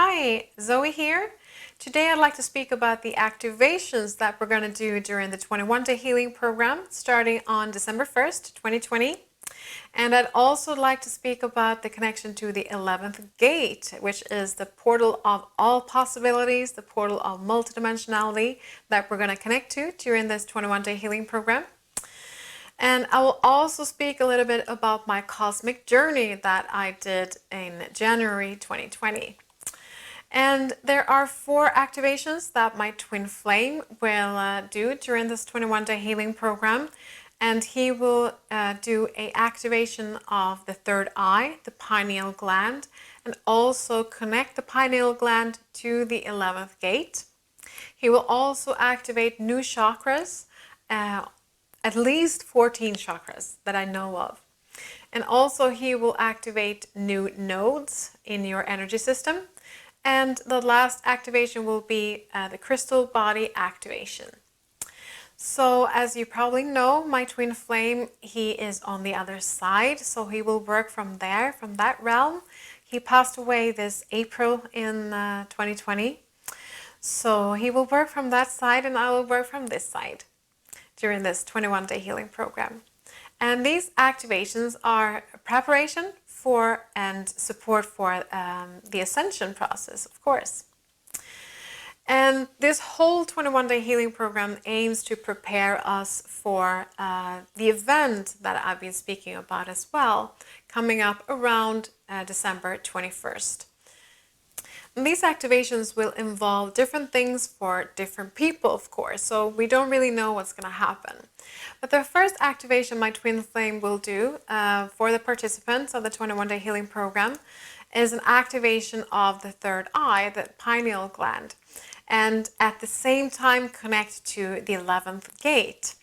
Hi, Zoe here. Today I'd like to speak about the activations that we're going to do during the 21-day healing program starting on December 1st, 2020. And I'd also like to speak about the connection to the 11th gate, which is the portal of all possibilities, the portal of multidimensionality that we're going to connect to during this 21-day healing program. And I will also speak a little bit about my cosmic journey that I did in January 2020. And there are 4 activations that my twin flame will do during this 21-day healing program. And he will do an activation of the third eye, the pineal gland, and also connect the pineal gland to the 11th gate. He will also activate new chakras, at least 14 chakras that I know of. And also he will activate new nodes in your energy system. And the last activation will be the crystal body activation. So as you probably know, my twin flame, he is on the other side. So he will work from there, from that realm. He passed away this April in 2020. So he will work from that side and I will work from this side during this 21-day healing program. And these activations are preparation for and support for the ascension process, of course. And this whole 21-day healing program aims to prepare us for the event that I've been speaking about as well, coming up around December 21st. And these activations will involve different things for different people, of course, so we don't really know what's going to happen. But the first activation my twin flame will do for the participants of the 21-day healing program is an activation of the third eye, the pineal gland, and at the same time connect to the 11th gate.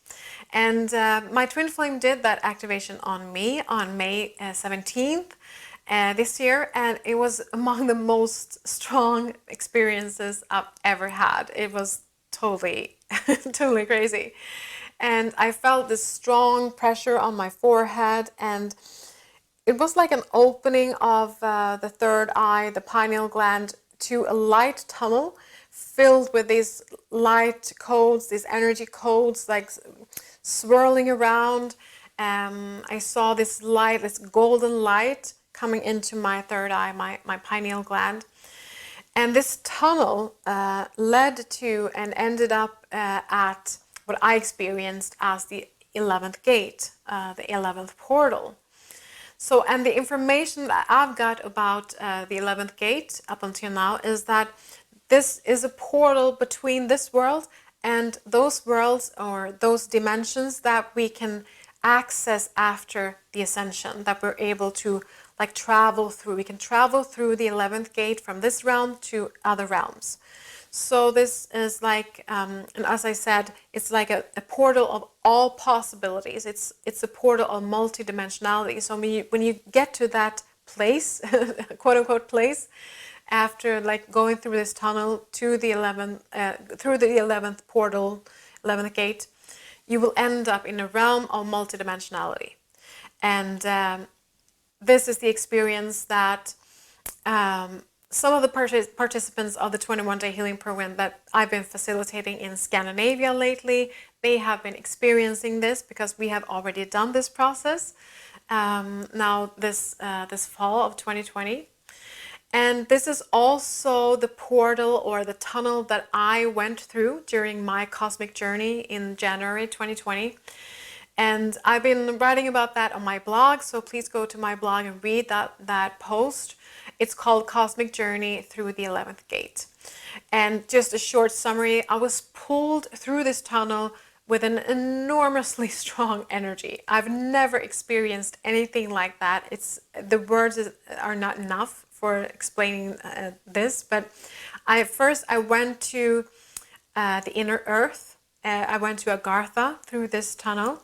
And my twin flame did that activation on me on May 17th. This year, and it was among the most strong experiences I've ever had. It was totally crazy. And I felt this strong pressure on my forehead, and it was like an opening of the third eye, the pineal gland, to a light tunnel filled with these light codes, these energy codes, like swirling around. I saw this light, this golden light coming into my third eye, my pineal gland. And this tunnel led to and ended up at what I experienced as the 11th gate, the 11th portal. So, and the information that I've got about the 11th gate up until now is that this is a portal between this world and those worlds or those dimensions that we can access after the ascension, that we're able to like travel through. We can travel through the 11th gate from this realm to other realms. So this is like, and as I said, it's like a portal of all possibilities. It's a portal of multidimensionality. So when you get to that place, quote unquote place, after like going through this tunnel to the 11th, through the 11th portal, 11th gate, you will end up in a realm of multidimensionality. And this is the experience that some of the participants of the 21-day healing program that I've been facilitating in Scandinavia lately, they have been experiencing this because we have already done this process now this fall of 2020. And this is also the portal or the tunnel that I went through during my cosmic journey in January 2020. And I've been writing about that on my blog, so please go to my blog and read that post. It's called Cosmic Journey Through the 11th Gate. And just a short summary, I was pulled through this tunnel with an enormously strong energy. I've never experienced anything like that. The words are not enough for explaining this, but I went to the inner earth. I went to Agartha through this tunnel,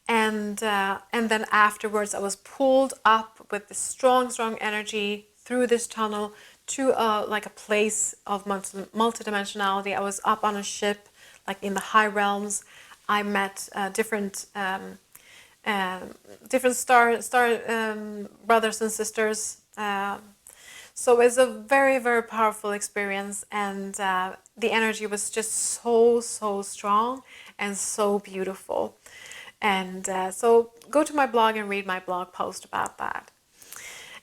and then afterwards I was pulled up with this strong energy through this tunnel to like a place of multidimensionality. I was up on a ship, like in the high realms. I met different star brothers and sisters. So it's a very, very powerful experience, and the energy was just so, so strong and so beautiful. And so go to my blog and read my blog post about that.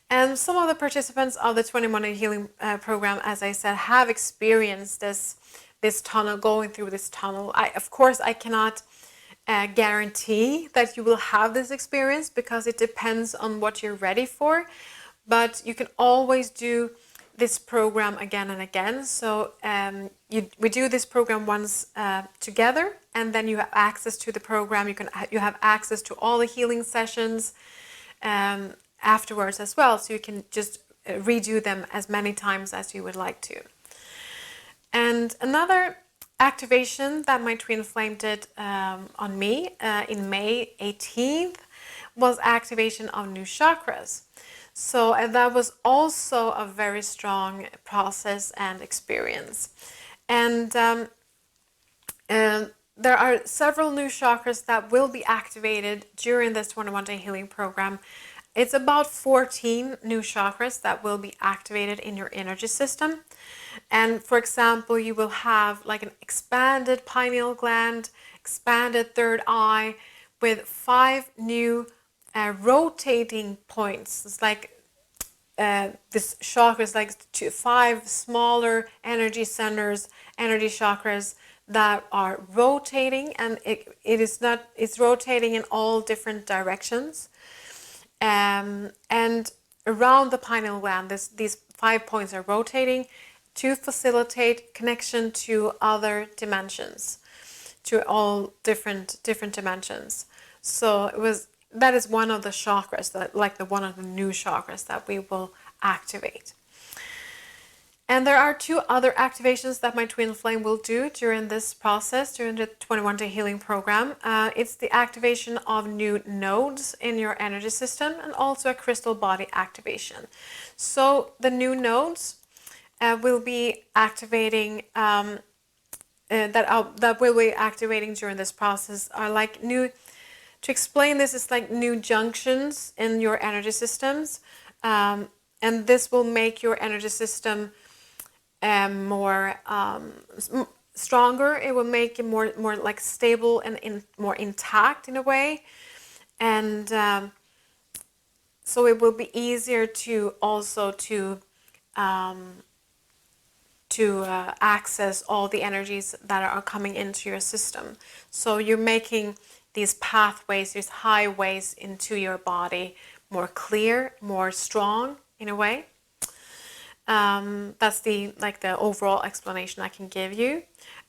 And some of the participants of the 21-day healing program, as I said, have experienced this tunnel, going through this tunnel. Of course, I cannot guarantee that you will have this experience because it depends on what you're ready for. But you can always do this program again and again. So we do this program once together, and then you have access to the program. You have access to all the healing sessions afterwards as well. So you can just redo them as many times as you would like to. And another activation that my twin flame did on me in May 18th was activation of new chakras. So that was also a very strong process and experience. And there are several new chakras that will be activated during this 21-day healing program. It's about 14 new chakras that will be activated in your energy system. And for example, you will have like an expanded pineal gland, expanded third eye with 5 new rotating points. It's like this chakra is like 5 smaller energy centers, energy chakras that are rotating, and it's rotating in all different directions. And around the pineal gland, these 5 points are rotating to facilitate connection to other dimensions, to all different dimensions. So that is one of the chakras, one of the new chakras that we will activate. And there are 2 other activations that my twin flame will do during this process, during the 21-day healing program. It's the activation of new nodes in your energy system, and also a crystal body activation. So the new nodes will be activating that will be activating during this process are like new. To explain this, is like new junctions in your energy systems, and this will make your energy system more stronger. It will make it more like stable and more intact in a way, and so it will be easier to also to access all the energies that are coming into your system. So you're making these pathways, these highways into your body more clear, more strong in a way. That's the overall explanation I can give you.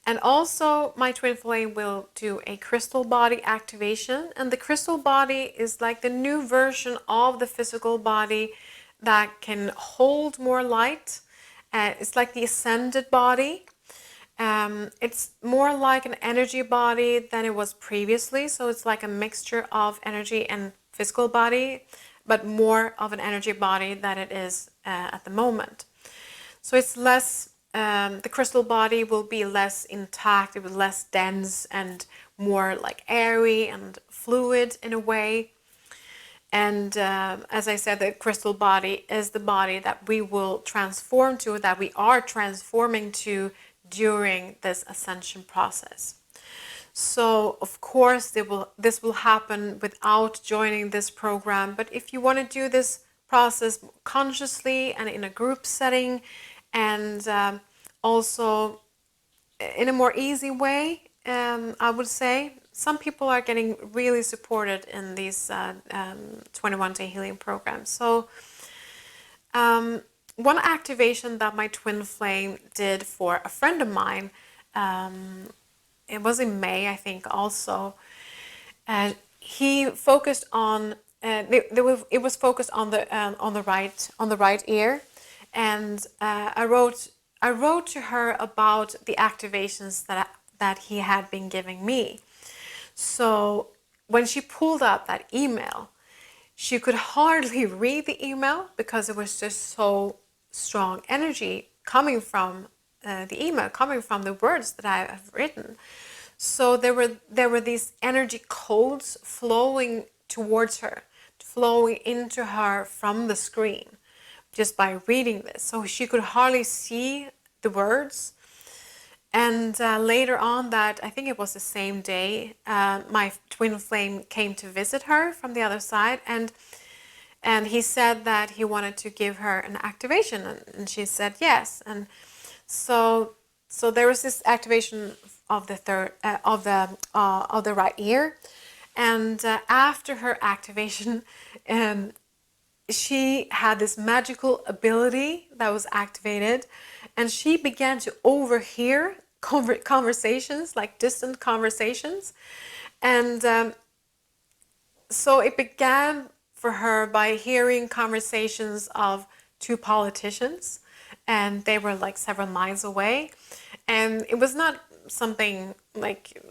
And also my twin flame will do a crystal body activation, and the crystal body is like the new version of the physical body that can hold more light. It's like the ascended body. It's more like an energy body than it was previously, so it's like a mixture of energy and physical body, but more of an energy body than it is at the moment. So it's less, the crystal body will be less intact, it will be less dense and more like airy and fluid in a way. And as I said, the crystal body is the body that we will transform to, that we are transforming to during this ascension process. So of course this will happen without joining this program, but if you want to do this process consciously and in a group setting, and also in a more easy way, I would say some people are getting really supported in these 21-day healing programs. So one activation that my twin flame did for a friend of mine, it was in May, I think, also. He focused on it was focused on the right ear, and I wrote to her about the activations that he had been giving me. So when she pulled up that email, she could hardly read the email because it was just so strong energy coming from the email, coming from the words that I have written. So there were these energy codes flowing towards her, flowing into her from the screen, just by reading this. So she could hardly see the words. And later on that, I think it was the same day, my twin flame came to visit her from the other side, and he said that he wanted to give her an activation, and she said yes. And so there was this activation of the third of the right ear, and after her activation, she had this magical ability that was activated, and she began to overhear conversations, like distant conversations. And so it began for her by hearing conversations of two politicians, and they were like several miles away, and it was not something like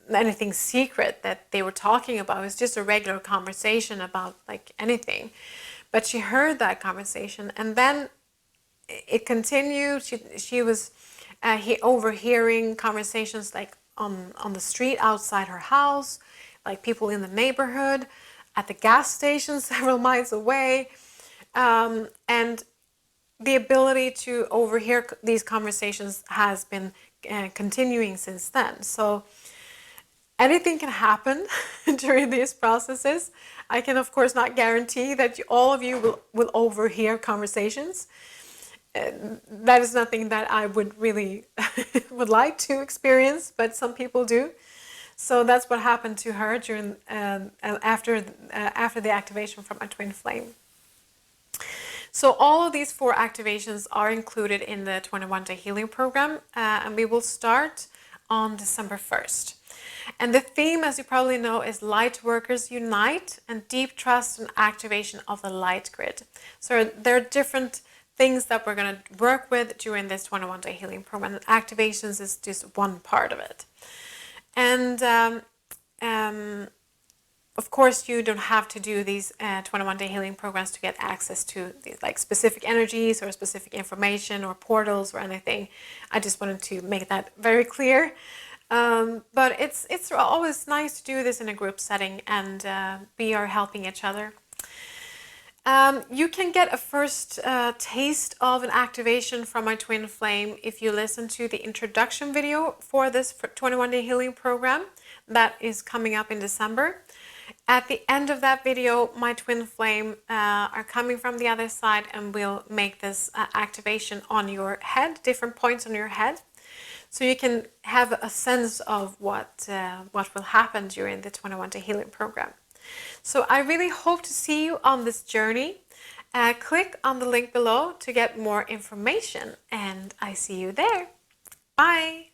anything secret that they were talking about. It was just a regular conversation about like anything. But she heard that conversation, and then it continued. She was overhearing conversations like on the street outside her house, like people in the neighborhood, at the gas station several miles away, and the ability to overhear these conversations has been continuing since then. So anything can happen during these processes. I can, of course, not guarantee that all of you will overhear conversations. That is nothing that I would really would like to experience, but some people do. So that's what happened to her during after the activation from a twin flame. So all of these 4 activations are included in the 21-day healing program, and we will start on December 1st. And the theme, as you probably know, is Lightworkers Unite and Deep Trust and Activation of the Light Grid. So there are different things that we're going to work with during this 21-day healing program, and activations is just one part of it. And of course, you don't have to do these 21-day healing programs to get access to these, like specific energies or specific information or portals or anything. I just wanted to make that very clear. But it's always nice to do this in a group setting, and we are helping each other. You can get a first taste of an activation from my twin flame if you listen to the introduction video for this 21-day healing program that is coming up in December. At the end of that video, my twin flame are coming from the other side and will make this activation on your head, different points on your head. So you can have a sense of what will happen during the 21-day healing program. So I really hope to see you on this journey. Click on the link below to get more information, and I see you there. Bye!